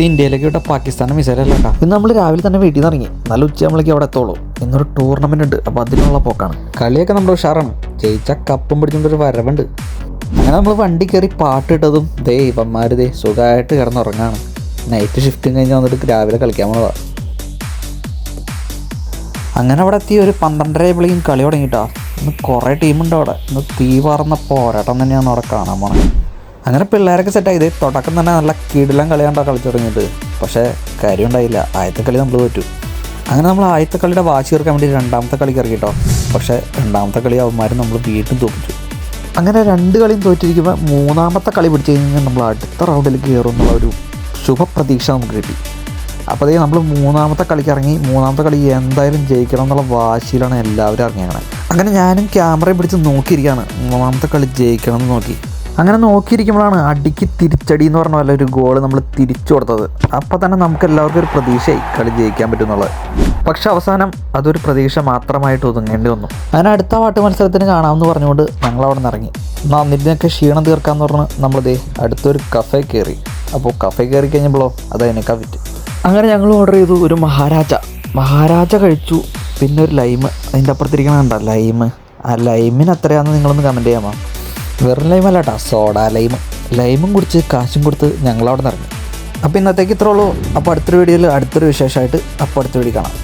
ഇന്ത്യയിലേക്ക് വിട്ട പാകിസ്ഥാൻ്റെ മിസൈലല്ല കേട്ടോ. ഇന്ന് നമ്മൾ രാവിലെ തന്നെ വീട്ടിൽ നിന്ന് ഇറങ്ങി. നല്ല ഉച്ചയാകുമ്പോഴേക്കും അവിടെ എത്തുള്ളൂ. ഇന്നൊരു ടൂർണമെൻ്റ് ഉണ്ട്, അപ്പോൾ അതിനുള്ള പോക്കാണ്. കളിയൊക്കെ നമ്മൾ ഉഷാറാണ്. ജയിച്ച കപ്പും പിടിച്ചുകൊണ്ടൊരു വരവുണ്ട്. അങ്ങനെ നമ്മൾ വണ്ടി കയറി പാട്ടിട്ടതും ഇവന്മാർ സുഖമായിട്ട് കിടന്നുറങ്ങാണ്. നൈറ്റ് ഷിഫ്റ്റും കഴിഞ്ഞ് വന്നിട്ട് രാവിലെ കളിക്കാൻ പോണതാ. അങ്ങനെ അവിടെ എത്തി ഒരു 12:30 കളി തുടങ്ങിയിട്ടാ. ഇന്ന് കുറേ ടീമുണ്ട് അവിടെ. ഇന്ന് തീ പാർന്ന പോരാട്ടം തന്നെയാണ് അവിടെ കാണാൻ പോണത്. അങ്ങനെ പിള്ളേരൊക്കെ സെറ്റായത് തുടക്കം തന്നെ നല്ല കിടിലം കളിയാണ്ടോ കളിച്ചു തുടങ്ങിയിട്ട്. പക്ഷേ കാര്യം ഉണ്ടായില്ല. ആദ്യത്തെ കളി നമ്മൾ തോറ്റു. അങ്ങനെ നമ്മൾ ആദ്യത്തെ കളിയുടെ വാശി തീർക്കാൻ വേണ്ടി രണ്ടാമത്തെ കളിക്ക് ഇറങ്ങിയിട്ടോ. പക്ഷേ രണ്ടാമത്തെ കളി അവന്മാർ നമ്മൾ വീണ്ടും തോപ്പിച്ചു. അങ്ങനെ 2 കളിയും തോറ്റിരിക്കുമ്പോൾ മൂന്നാമത്തെ കളി പിടിച്ചു കഴിഞ്ഞാൽ നമ്മൾ അടുത്ത റൗണ്ടിലേക്ക് കയറും എന്നുള്ള ഒരു ശുഭപ്രതീക്ഷ നമുക്ക് കിട്ടി. അപ്പോൾ നമ്മൾ മൂന്നാമത്തെ കളിക്ക് ഇറങ്ങി. മൂന്നാമത്തെ കളി എന്തായാലും ജയിക്കണം എന്നുള്ള വാശിയിലാണ് എല്ലാവരും ഇറങ്ങിയത്. അങ്ങനെ ഞാനും ക്യാമറയും പിടിച്ച് നോക്കിയിരിക്കുകയാണ്. മൂന്നാമത്തെ കളി ജയിക്കണം എന്ന് നോക്കി. അങ്ങനെ നോക്കിയിരിക്കുമ്പോഴാണ് അടിക്ക് തിരിച്ചടി എന്ന് പറഞ്ഞ പോലെ ഒരു ഗോൾ നമ്മൾ തിരിച്ചു കൊടുത്തത്. അപ്പോൾ തന്നെ നമുക്ക് എല്ലാവർക്കും ഒരു പ്രതീക്ഷയായി കളി ജയിക്കാൻ പറ്റുമെന്നുള്ളത്. പക്ഷെ അവസാനം അതൊരു പ്രതീക്ഷ മാത്രമായിട്ട് ഒതുങ്ങേണ്ടി വന്നു. അങ്ങനെ അടുത്ത പാട്ട് മത്സരത്തിന് കാണാമെന്ന് പറഞ്ഞുകൊണ്ട് ഞങ്ങളവിടെ നിന്ന് ഇറങ്ങി. എന്നാൽ അതിൻ്റെയൊക്കെ ക്ഷീണം തീർക്കാമെന്ന് പറഞ്ഞ് നമ്മളിതേ അടുത്തൊരു കഫേ കയറി. അപ്പോൾ കഫേ കയറി കഴിഞ്ഞപ്പോഴോ അത് അതിനേക്കാൾ വിറ്റ്. അങ്ങനെ ഞങ്ങൾ ഓർഡർ ചെയ്തു ഒരു മഹാരാജ കഴിച്ചു. പിന്നെ ഒരു ലൈം. അതിൻ്റെ അപ്പുറത്തിരിക്കണ ലൈം. ആ ലൈമിന് എത്രയാണെന്ന് നിങ്ങളൊന്ന് കമൻറ്റ് ചെയ്യാമോ? വെറും ലൈമല്ല കേട്ടോ, സോഡാ ലൈമും കുടിച്ച് കാശും കൊടുത്ത് ഞങ്ങളവിടെ നിന്ന് ഇറങ്ങി. അപ്പോൾ ഇന്നത്തേക്ക് ഇത്രേ ഉള്ളൂ. അപ്പോൾ അടുത്തൊരു വീഡിയോയിൽ അടുത്തൊരു വിശേഷമായിട്ട് അടുത്ത വീഡിയോ കാണാം.